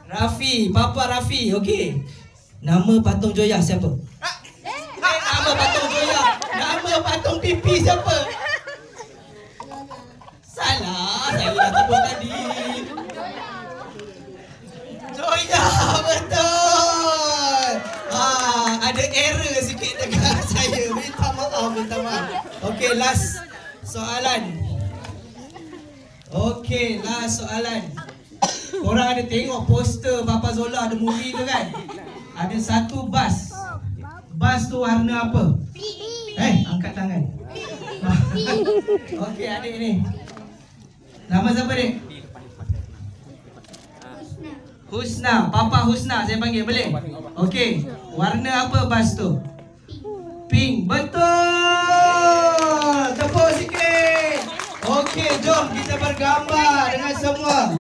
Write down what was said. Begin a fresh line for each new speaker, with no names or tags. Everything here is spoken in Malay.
Rafi, Papa Rafi, okey. Nama patung Joya siapa? Nama patung Joya. Nama patung pipi siapa? Salah, saya dah sebut tadi. Joya, betul. Ada error sikit dekat saya. Minta maaf. Okey, last soalan. Korang ada tengok poster Papa Zola ada movie tu kan? Ada satu bas. Bas tu warna apa? Angkat tangan. Okey, adik ni. Nama siapa dik? Husna. Papa Husna saya panggil, boleh? Okey. Warna apa bas tu? Pink. Betul. Tepuk sikit. Okey, jom kita bergambar dengan semua.